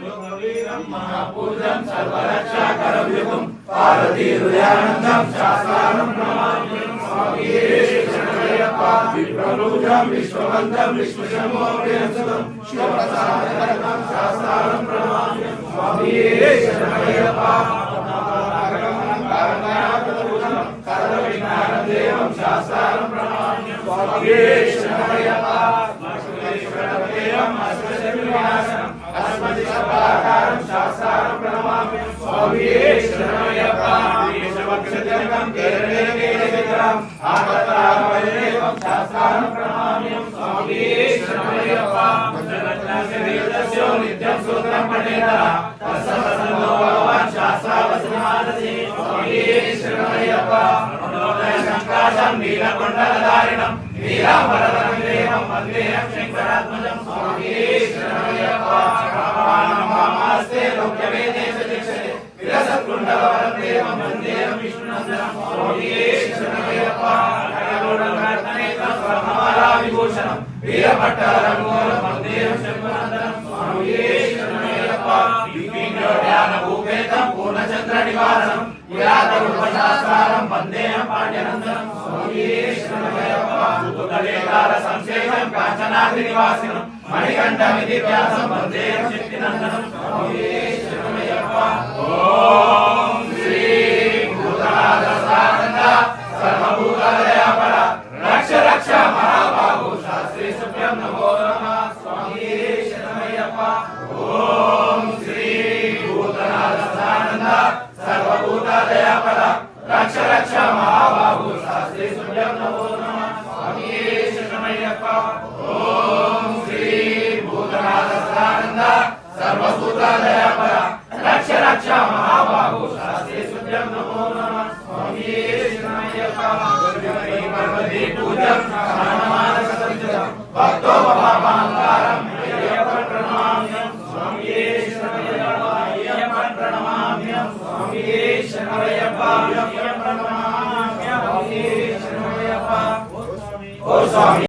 महापूजं सर्वरक्षाकरव्युतं पार्वती हृदयानन्दं शास्त्रानं प्रणमाम्यहं स्वामिये शरणमय्यप्पा विप्रलूजं विश्ववन्तं विश्वशम्भोऽप्यंसुतं शिवप्रसादकरं शास्त्रानं प्रणमाम्यहं स्वामिये शरणमय्यप्पा सर्वविघ्नहरं शास्त्रानं प्रणमाम्यहं स्वामिये शरणमय्यप्पा अस्मदिष्टफलाकारं शास्त्रानं प्रणमाम्यहं स्वामिये शरणमय्यप्पा देशवक्षजनकं केरलेकैकविग्रहं आगतारवैदेवं शास्त्रानं प्रणमाम्यहं स्वामिये शरणमय्यप्पा जगन्नाथवेदस्यो नित्यं सूत्रं पठेतः तत्सवसन्नो भगवान् शास्त्रावसनमानसे स्वामिये शरणमय्यप्पा मनोदयसङ्काशं नीलकुण्डलधारिणं नीलाम्बरधरं देवं वन्देऽहं शङ्करात्मजं स्वामिये शरणमय्यप्पा नमस्ते लोक्यवेदेश दीक्षते विरसत्कुण्डलवरं देवं वन्देऽहं विष्णुनन्दनं स्वामिये शरणमय्यप्पा हरिगौडघाटनेत्रं स्वर्णमालाविभूषणं वीरभट्टरघुवरं वन्देऽहं शम्भुनन्दनं स्वामिये शरणमय्यप्पा दिव्यज्ञानभूपेतं पूर्णचन्द्रनिवासं पुरातनरूपशास्त्रं वन्देऽहं पाण्ड्यनन्दनं स्वामिये शरणमय्यप्पा भूतलेतारसंसेनं काञ्चनाद्रिनिवासिनं मणिकण्ठमिति व्यासं वन्देऽहं शक्तिनन्दनं स्वामिये शरणमय्यप्पा ॐ श्री भूतनाथसानन्द सर्वभूतदयापर रक्ष रक्ष महाबाहु शास्त्री सुभ्यं नमो नमः स्वामिये शरणमय्यप्पा ॐ श्री भूतनाथसानन्द सर्वभूतदयापर रक्ष रक्ष महाबाहु शास्त्री सुभ्यं नमो नमः स्वामिये शरणमय्यप्पा ॐ श्री भूतनाथसानन्द सर्वभूतदयापर रक्ष रक्ष महाबाहु शास्त्री सुभ्यं नमो नमः स्वामिये शरणमय्यप्पा पार्वती पूजं स्नानमानसंयुतं भक्तो भवापाङ्गारं अय्यप्पं प्रणमाम्यहं स्वामिये शरणमय्यप्पा अय्यप्पं प्रणमाम्यहं स्वामिये शरणमय्यप्पा अय्यप्पं प्रणमाम्यहं स्वामिये शरणमय्यप्पा ओ स्वामी।